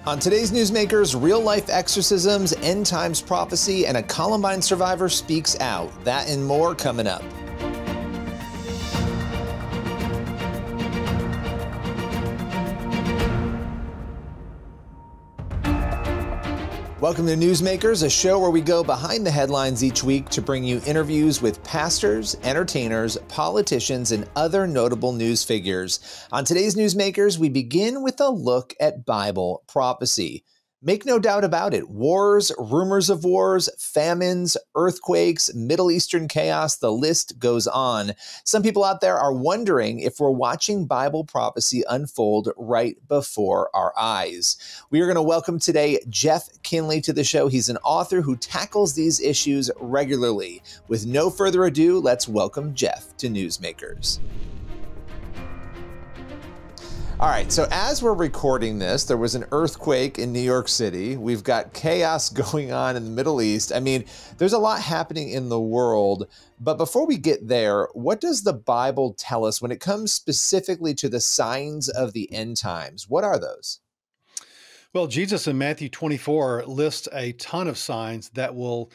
On today's Newsmakers, real-life exorcisms, end times prophecy, and a Columbine survivor speaks out. That and more coming up. Welcome to Newsmakers, a show where we go behind the headlines each week to bring you interviews with pastors, entertainers, politicians, and other notable news figures. On today's Newsmakers, we begin with a look at Bible prophecy. Make no doubt about it, wars, rumors of wars, famines, earthquakes, Middle Eastern chaos, the list goes on. Some people out there are wondering if we're watching Bible prophecy unfold right before our eyes. We are going to welcome today Jeff Kinley to the show. He's an author who tackles these issues regularly. With no further ado, let's welcome Jeff to Newsmakers. All right, so as we're recording this, there was an earthquake in New York City. We've got chaos going on in the Middle East. I mean, there's a lot happening in the world. But before we get there, what does the Bible tell us when it comes specifically to the signs of the end times? What are those? Well, Jesus in Matthew 24 lists a ton of signs that will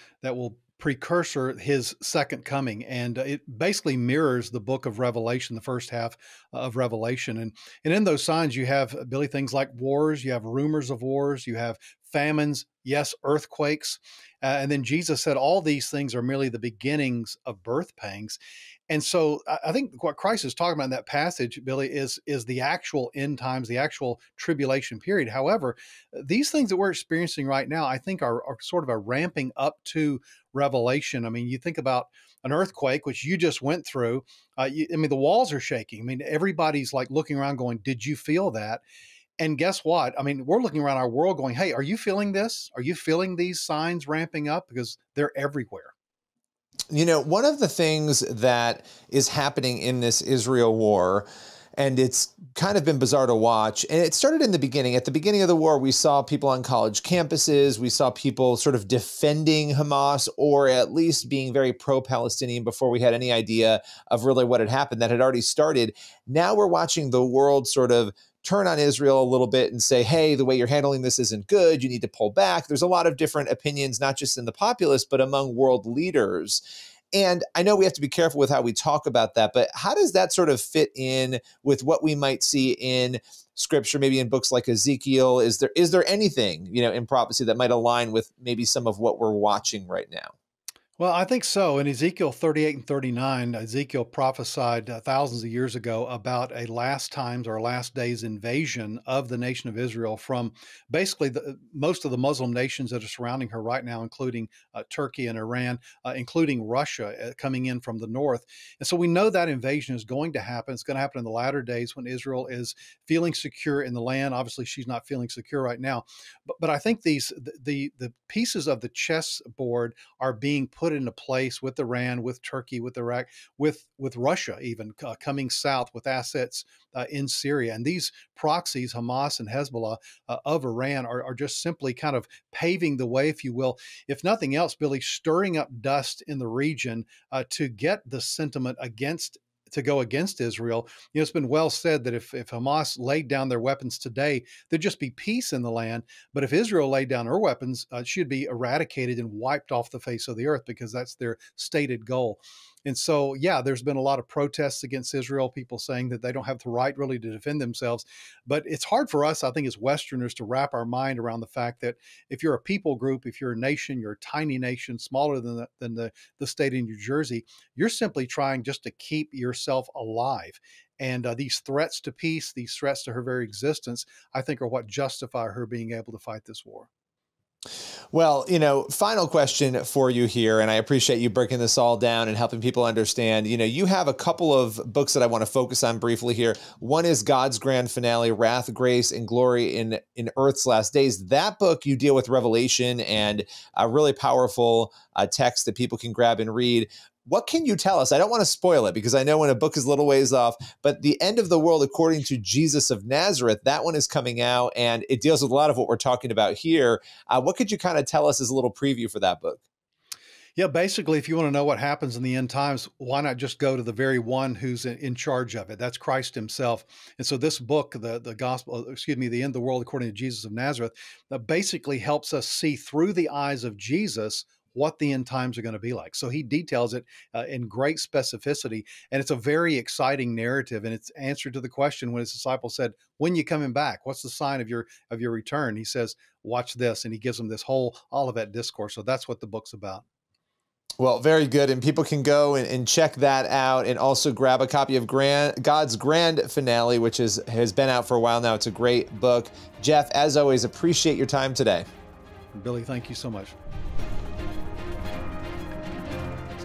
precursor his second coming. And it basically mirrors the book of Revelation, the first half of Revelation. And in those signs, you have, Billy, things like wars, you have rumors of wars, you have famines, yes, earthquakes. And then Jesus said all these things are merely the beginnings of birth pangs. And so I think what Christ is talking about in that passage, Billy, is the actual end times, the actual tribulation period. However, these things that we're experiencing right now, I think are sort of a ramping up to Revelation. I mean, you think about an earthquake, which you just went through. The walls are shaking. I mean, everybody's like looking around going, did you feel that? And guess what? I mean, we're looking around our world going, hey, are you feeling this? Are you feeling these signs ramping up? Because they're everywhere. You know, one of the things that is happening in this Israel war, and it's kind of been bizarre to watch, and it started in the beginning. At the beginning of the war, we saw people on college campuses. We saw people sort of defending Hamas, or at least being very pro-Palestinian before we had any idea of really what had happened. That had already started. Now we're watching the world sort of turn on Israel a little bit and say, hey, the way you're handling this isn't good. You need to pull back. There's a lot of different opinions, not just in the populace, but among world leaders. And I know we have to be careful with how we talk about that, but how does that sort of fit in with what we might see in Scripture, maybe in books like Ezekiel? Is there anything, in prophecy that might align with maybe some of what we're watching right now? Well, I think so. In Ezekiel 38 and 39, Ezekiel prophesied thousands of years ago about a last times or last days invasion of the nation of Israel from basically most of the Muslim nations that are surrounding her right now, including Turkey and Iran, including Russia coming in from the north. And so we know that invasion is going to happen. It's going to happen in the latter days when Israel is feeling secure in the land. Obviously, she's not feeling secure right now. But I think the pieces of the chessboard are being put into place with Iran, with Turkey, with Iraq, with Russia even coming south with assets in Syria. And these proxies, Hamas and Hezbollah of Iran, are just simply kind of paving the way, if you will. If nothing else, Billy, stirring up dust in the region to get the sentiment to go against Israel. It's been well said that if Hamas laid down their weapons today, there'd just be peace in the land. But if Israel laid down her weapons, she'd be eradicated and wiped off the face of the earth, because that's their stated goal. And so, yeah, there's been a lot of protests against Israel, people saying that they don't have the right really to defend themselves. But it's hard for us, I think, as Westerners to wrap our mind around the fact that if you're a people group, if you're a nation, you're a tiny nation, smaller than the state of New Jersey, you're simply trying just to keep yourself alive. And these threats to peace, these threats to her very existence, I think are what justify her being able to fight this war. Well, final question for you here, and I appreciate you breaking this all down and helping people understand. You have a couple of books that I want to focus on briefly here. One is God's Grand Finale, Wrath, Grace, and Glory in Earth's Last Days. That book, you deal with Revelation and a really powerful text that people can grab and read. What can you tell us? I don't want to spoil it, because I know when a book is a little ways off, but The End of the World According to Jesus of Nazareth, that one is coming out, and it deals with a lot of what we're talking about here. What could you kind of tell us as a little preview for that book? Yeah, basically, if you want to know what happens in the end times, why not just go to the very one who's in charge of it? That's Christ Himself. And so, this book, the Gospel, excuse me, the End of the World according to Jesus of Nazareth, basically helps us see through the eyes of Jesus what the end times are going to be like. So he details it in great specificity, and it's a very exciting narrative. And it's answer to the question when his disciples said, "When you coming back? What's the sign of your return?" He says, "Watch this," and he gives them this whole Olivet discourse. So that's what the book's about. Well, very good. And people can go and check that out and also grab a copy of God's Grand Finale, which has been out for a while now. It's a great book. Jeff, as always, appreciate your time today. Billy, thank you so much.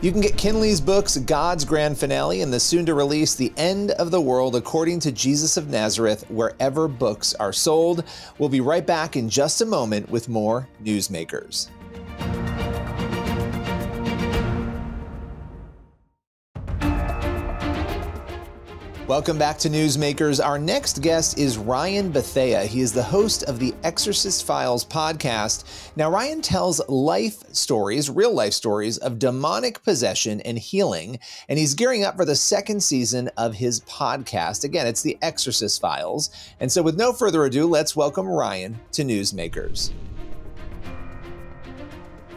You can get Kinley's books, God's Grand Finale, and the soon-to-release The End of the World According to Jesus of Nazareth, wherever books are sold. We'll be right back in just a moment with more Newsmakers. Welcome back to Newsmakers. Our next guest is Ryan Bethea. He is the host of the Exorcist Files podcast. Now, Ryan tells life stories, real life stories of demonic possession and healing, and he's gearing up for the second season of his podcast. Again, it's the Exorcist Files. And so with no further ado, let's welcome Ryan to Newsmakers.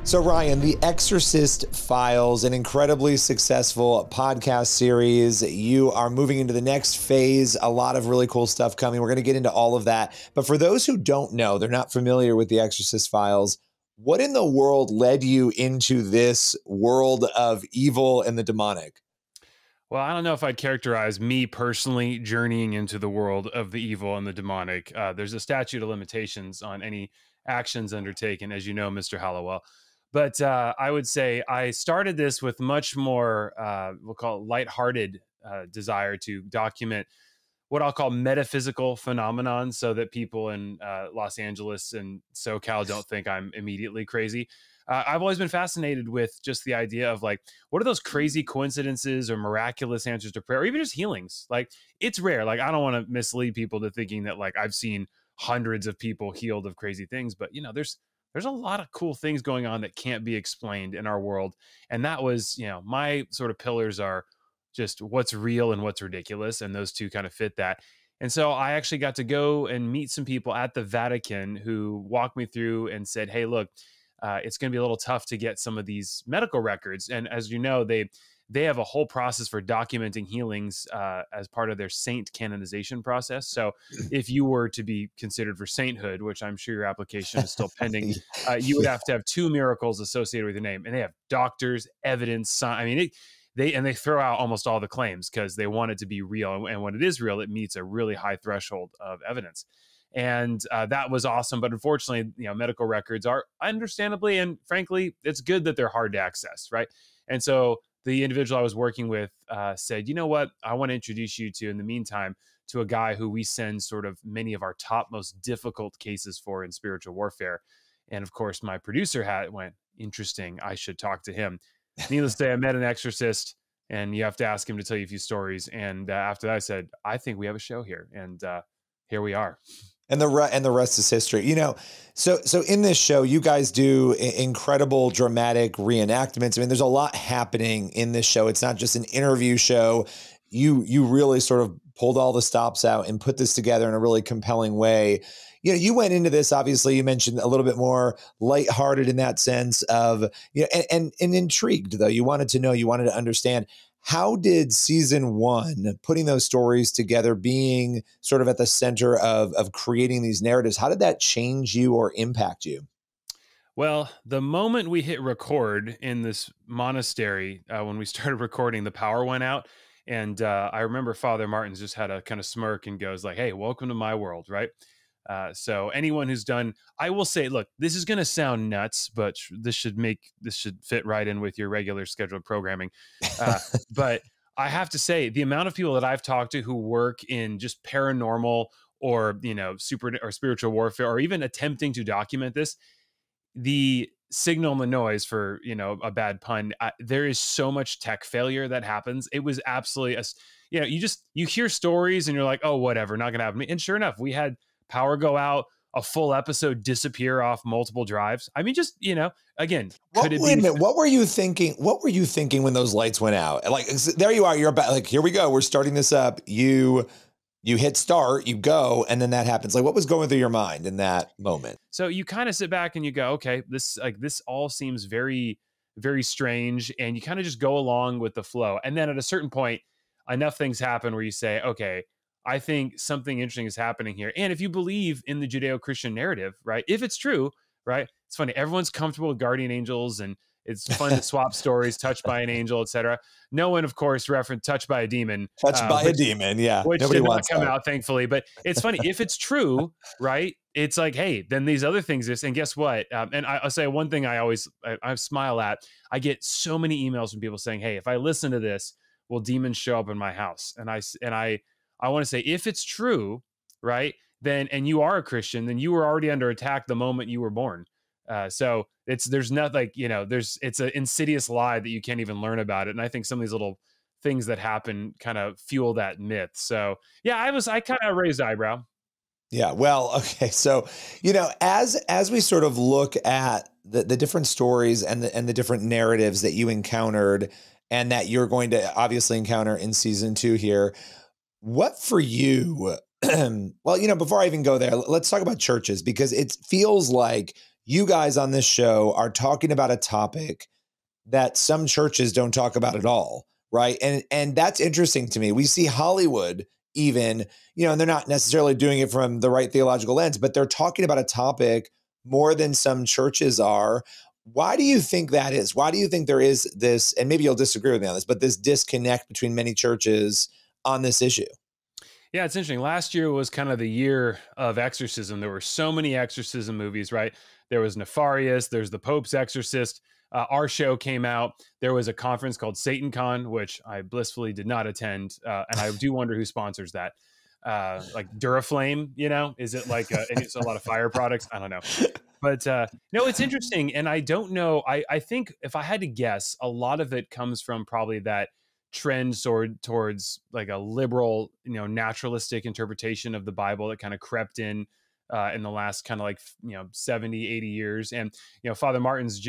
So Ryan, The Exorcist Files, an incredibly successful podcast series. You are moving into the next phase, a lot of really cool stuff coming. We're going to get into all of that. But for those who don't know, they're not familiar with The Exorcist Files, what in the world led you into this world of evil and the demonic? Well, I don't know if I'd characterize me personally journeying into the world of the evil and the demonic. There's a statute of limitations on any actions undertaken, as you know, Mr. Hallowell. But I would say I started this with much more, we'll call it lighthearted desire to document what I'll call metaphysical phenomenon so that people in Los Angeles and SoCal don't think I'm immediately crazy. I've always been fascinated with just the idea of like, what are those crazy coincidences or miraculous answers to prayer, or even just healings? Like, it's rare. Like, I don't want to mislead people to thinking that like I've seen hundreds of people healed of crazy things, but you know, there's a lot of cool things going on that can't be explained in our world. And that was, you know, my sort of pillars are just what's real and what's ridiculous. And those two kind of fit that. And so I actually got to go and meet some people at the Vatican who walked me through and said, hey, look, it's going to be a little tough to get some of these medical records. And as you know, they have a whole process for documenting healings as part of their saint canonization process. So if you were to be considered for sainthood, which I'm sure your application is still pending, you would have to have 2 miracles associated with your name. And they have doctors, evidence, I mean, they throw out almost all the claims because they want it to be real. And when it is real, it meets a really high threshold of evidence. And that was awesome. But unfortunately, you know, medical records are understandably, and frankly, it's good that they're hard to access, right? And so the individual I was working with said, you know what, I want to introduce you to, in the meantime, to a guy who we send sort of many of our top most difficult cases for in spiritual warfare. And of course, my producer hat went, interesting, I should talk to him. Needless to say, I met an exorcist, and you have to ask him to tell you a few stories. And after that, I said, I think we have a show here. And here we are. And the rest is history. You know, so in this show, you guys do incredible dramatic reenactments. I mean, there's a lot happening in this show. It's not just an interview show. You really sort of pulled all the stops out and put this together in a really compelling way. You know, you went into this, obviously, you mentioned a little bit more lighthearted in that sense of, you know, and intrigued, though. You wanted to know, you wanted to understand. How did season 1, putting those stories together, being sort of at the center of creating these narratives, how did that change you or impact you? Well, the moment we hit record in this monastery, when we started recording, the power went out. And I remember Father Martin's just had a kind of smirk and goes like, hey, welcome to my world, right? So anyone who's done, I will say, look, this is going to sound nuts, but this should fit right in with your regular scheduled programming. But I have to say, the amount of people that I've talked to who work in just paranormal or, you know, super or spiritual warfare, or even attempting to document this, the signal and the noise, for, you know, a bad pun, there is so much tech failure that happens. It was absolutely, you know, you hear stories and you're like, oh, whatever, not going to happen. And sure enough, we had power go out a full episode disappear off multiple drives? I mean, just, again, wait a minute. What were you thinking? What were you thinking when those lights went out? Like, there you are. You're about, like, here we go. We're starting this up. You hit start, you go, and then that happens. Like, what was going through your mind in that moment? So you kind of sit back and you go, okay, this all seems very, very strange. And you kind of just go along with the flow. And then at a certain point, enough things happen where you say, okay, I think something interesting is happening here. And if you believe in the Judeo-Christian narrative, right, if it's true, right, it's funny. Everyone's comfortable with guardian angels and it's fun to swap stories, touched by an angel, etc. No one, of course, referenced touched by a demon. Touched by a demon, yeah. Which did not come out, thankfully. But it's funny. If it's true, right, it's like, hey, then these other things exist. And guess what? And I'll say one thing I smile at. I get so many emails from people saying, hey, if I listen to this, will demons show up in my house? And I want to say, if it's true, right, then, and you are a Christian, then you were already under attack the moment you were born. So there's not like, it's an insidious lie that you can't even learn about it. And I think some of these little things that happen kind of fuel that myth. So yeah, I kind of raised eyebrow. Yeah. Well, okay. So, as we sort of look at the different stories and the different narratives that you encountered and that you're going to obviously encounter in season 2 here, what for you, well, before I even go there, let's talk about churches, because it feels like you guys on this show are talking about a topic that some churches don't talk about at all, right? And that's interesting to me. We see Hollywood even, and they're not necessarily doing it from the right theological lens, but they're talking about a topic more than some churches are. Why do you think that is? Why do you think there is this, and maybe you'll disagree with me on this, but this disconnect between many churches on this issue? Yeah, it's interesting. Last year was kind of the year of exorcism. There were so many exorcism movies, right? There was Nefarious. There's The Pope's Exorcist. Our show came out. There was a conference called SatanCon, which I blissfully did not attend. And I do wonder who sponsors that. Like Duraflame, is it like, and it's a lot of fire products? I don't know. But no, it's interesting. And I don't know. I think if I had to guess, a lot of it comes from probably that trend towards like a liberal, naturalistic interpretation of the Bible that kind of crept in the last kind of like, 70, 80 years. And, Father Martin's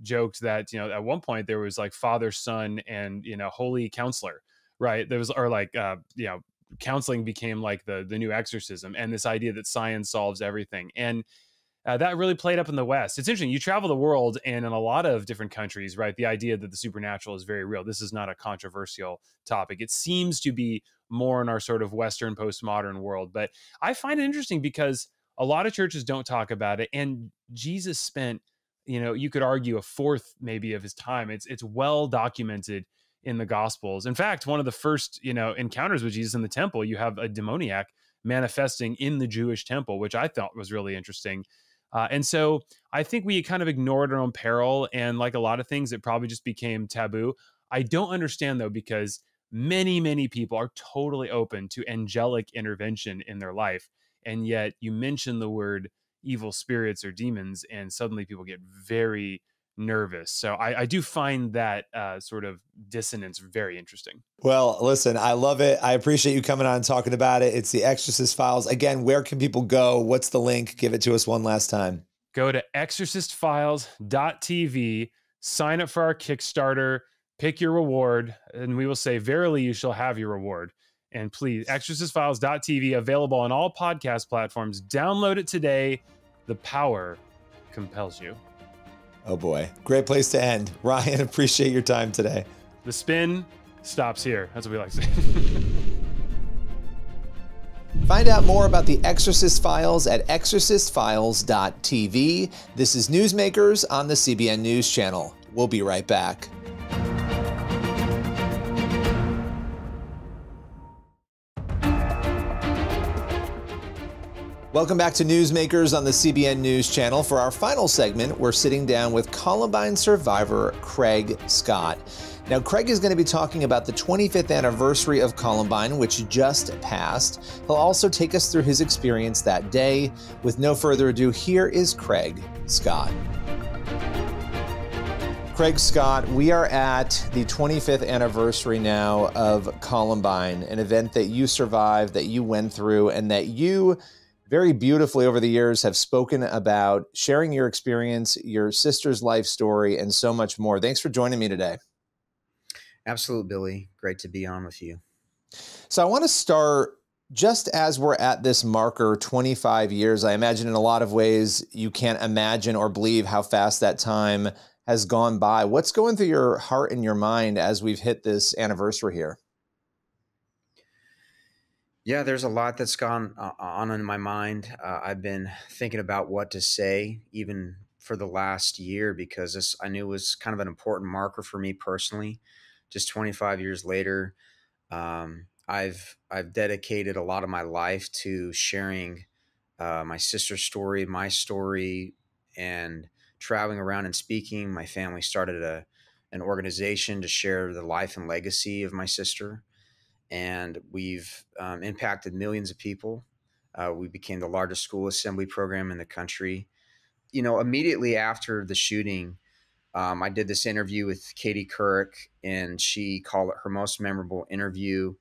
joked that, at one point there was like Father, Son, and, Holy Counselor, right? There was, or like, counseling became like the new exorcism, and this idea that science solves everything. And that really played up in the West. It's interesting. You travel the world, and in a lot of different countries, right, the idea that the supernatural is very real. This is not a controversial topic. It seems to be more in our sort of Western postmodern world. But I find it interesting because a lot of churches don't talk about it. And Jesus spent, you could argue, a fourth maybe of his time. It's well documented in the Gospels. In fact, one of the first, encounters with Jesus in the temple, you have a demoniac manifesting in the Jewish temple, which I thought was really interesting. And so I think we kind of ignored our own peril, and like a lot of things, it probably just became taboo. I don't understand, though, because many, many people are totally open to angelic intervention in their life. And yet you mention the word evil spirits or demons, and suddenly people get very nervous. So I do find that sort of dissonance very interesting. Well, listen, I love it. I appreciate you coming on and talking about it. It's the Exorcist Files. Again, where can people go? What's the link? Give it to us one last time. Go to exorcistfiles.tv, sign up for our Kickstarter, pick your reward, and we will say, verily you shall have your reward. And please, exorcistfiles.tv, available on all podcast platforms. Download it today. The power compels you. Oh boy. Great place to end. Ryan, appreciate your time today. The spin stops here. That's what we like to say. Find out more about the Exorcist Files at exorcistfiles.tv. This is Newsmakers on the CBN News Channel. We'll be right back. Welcome back to Newsmakers on the CBN News Channel. For our final segment, we're sitting down with Columbine survivor Craig Scott. Now, Craig is going to be talking about the 25th anniversary of Columbine, which just passed. He'll also take us through his experience that day. With no further ado, here is Craig Scott. Craig Scott, we are at the 25th anniversary now of Columbine, an event that you survived, that you went through, and that you very beautifully over the years have spoken about sharing your experience, your sister's life story, and so much more. Thanks for joining me today. Absolutely, Billy. Great to be on with you. So I want to start just as we're at this marker, 25 years. I imagine in a lot of ways you can't imagine or believe how fast that time has gone by. What's going through your heart and your mind as we've hit this anniversary here? Yeah, there's a lot that's gone on in my mind. I've been thinking about what to say even for the last year because this I knew was kind of an important marker for me personally. Just 25 years later, I've dedicated a lot of my life to sharing my sister's story, my story, and traveling around and speaking. My family started an organization to share the life and legacy of my sister, and we've impacted millions of people. We became the largest school assembly program in the country. Immediately after the shooting, I did this interview with Katie Couric, and she called it her most memorable interview.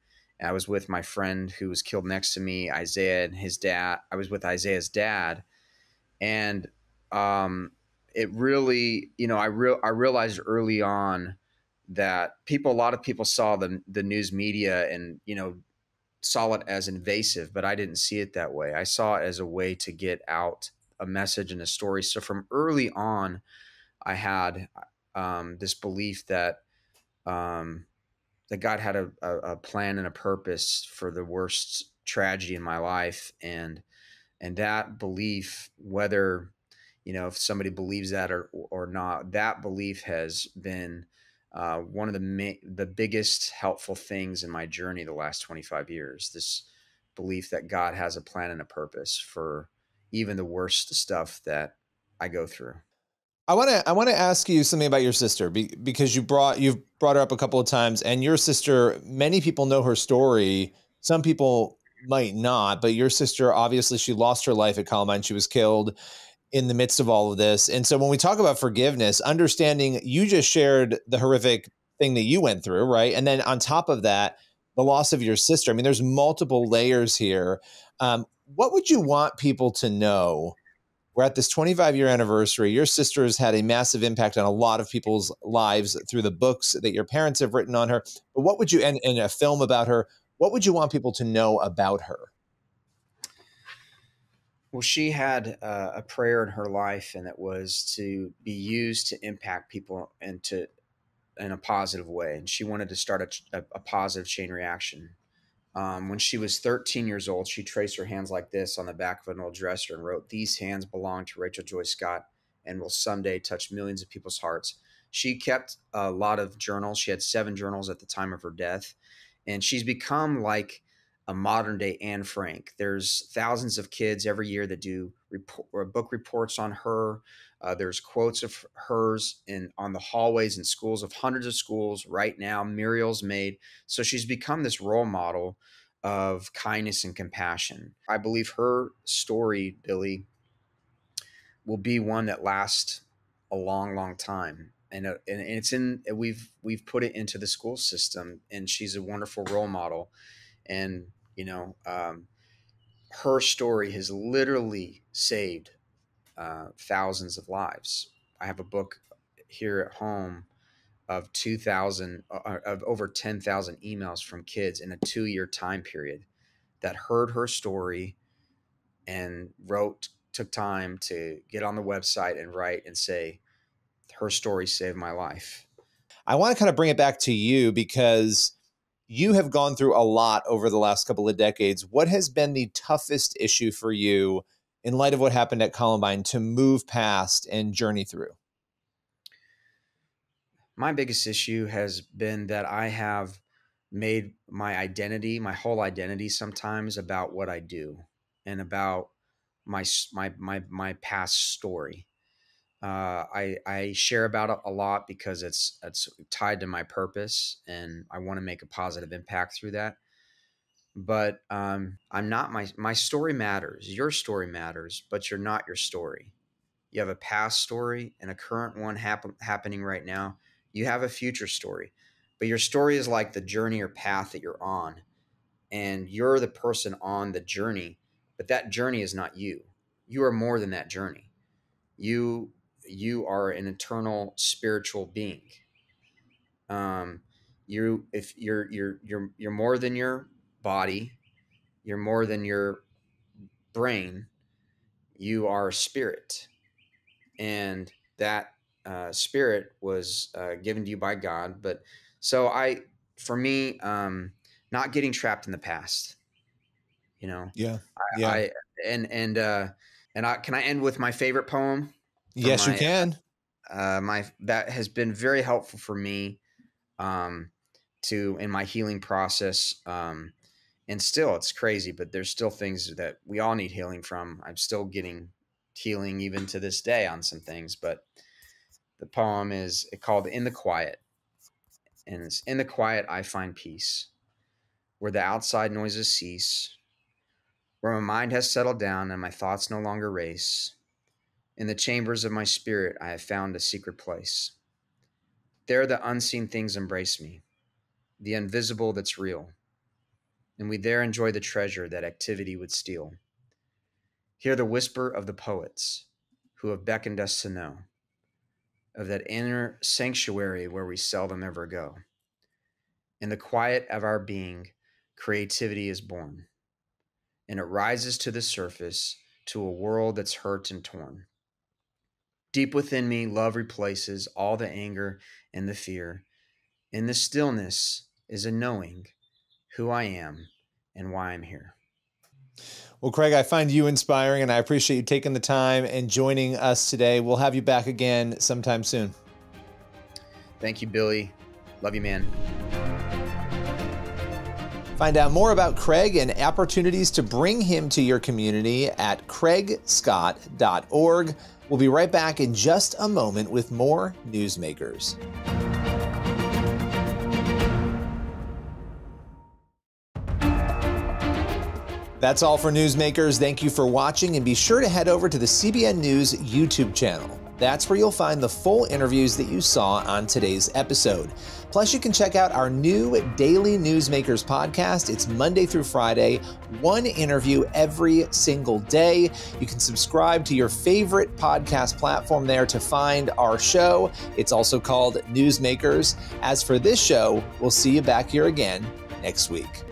I was with my friend who was killed next to me, Isaiah, and his dad. I was with Isaiah's dad, and it really, I realized early on that a lot of people saw the news media and saw it as invasive, but I didn't see it that way. I saw it as a way to get out a message and a story. So from early on, I had this belief um, that God had a plan and a purpose for the worst tragedy in my life, and that belief, whether if somebody believes that or not, that belief has been one of the biggest helpful things in my journey the last 25 years. This belief that God has a plan and a purpose for even the worst stuff that I go through. I want to ask you something about your sister because you've brought her up a couple of times, and your sister, many people know her story. Some people might not, but your sister, obviously, she lost her life at Columbine. She was killed in the midst of all of this. And so when we talk about forgiveness, understanding you just shared the horrific thing that you went through, right? And then on top of that, the loss of your sister. I mean, there's multiple layers here. What would you want people to know? We're at this 25-year anniversary. Your sister has had a massive impact on a lot of people's lives through the books that your parents have written on her. But what would you, and a film about her, what would you want people to know about her? Well, she had a prayer in her life, and it was to be used to impact people and in a positive way. And she wanted to start a positive chain reaction. When she was 13 years old, she traced her hands like this on the back of an old dresser and wrote, "These hands belong to Rachel Joy Scott and will someday touch millions of people's hearts." She kept a lot of journals. She had 7 journals at the time of her death. And she's become like a modern day Anne Frank. There's thousands of kids every year that do book reports on her. There's quotes of hers on the hallways in schools of hundreds of schools right now. Muriel's made. So she's become this role model of kindness and compassion. I believe her story, Billy, will be one that lasts a long, long time. And it's we've put it into the school system, and she's a wonderful role model. And her story has literally saved thousands of lives. I have a book here at home of 2,000 of over 10,000 emails from kids in a 2-year time period that heard her story and took time to get on the website and write and say, her story saved my life. I want to kind of bring it back to you because you have gone through a lot over the last couple of decades. What has been the toughest issue for you in light of what happened at Columbine to move past and journey through? My biggest issue has been that I have made my identity, my whole identity sometimes about what I do and about my past story. I share about it a lot because it's tied to my purpose, and I want to make a positive impact through that. But I'm not my story matters. Your story matters, but you're not your story. You have a past story and a current one happening right now. You have a future story, but your story is like the journey or path that you're on, and you're the person on the journey. but that journey is not you. You are more than that journey. You are an eternal spiritual being. You're more than your body. You're more than your brain. You are a spirit, and that spirit was given to you by God. But so for me, not getting trapped in the past. Yeah. I and can I end with my favorite poem? Yes, you can. That has been very helpful for me in my healing process. And still, it's crazy, but there's still things that we all need healing from. I'm still getting healing even to this day on some things, but the poem is called "In the Quiet," and it's in the quiet I find peace, where the outside noises cease, where my mind has settled down and my thoughts no longer race. In the chambers of my spirit, I have found a secret place. There the unseen things embrace me, the invisible that's real, and we there enjoy the treasure that activity would steal. Hear the whisper of the poets who have beckoned us to know of that inner sanctuary where we seldom ever go. In the quiet of our being, creativity is born, and it rises to the surface to a world that's hurt and torn. Deep within me, love replaces all the anger and the fear. In the stillness is a knowing who I am and why I'm here. Well, Craig, I find you inspiring, and I appreciate you taking the time and joining us today. We'll have you back again sometime soon. Thank you, Billy. Love you, man. Find out more about Craig and opportunities to bring him to your community at craigscott.org. We'll be right back in just a moment with more Newsmakers. That's all for Newsmakers. Thank you for watching, and be sure to head over to the CBN News YouTube channel. That's where you'll find the full interviews that you saw on today's episode. Plus, you can check out our new daily Newsmakers podcast. It's Monday through Friday, one interview every single day. You can subscribe to your favorite podcast platform there to find our show. It's also called Newsmakers. As for this show, we'll see you back here again next week.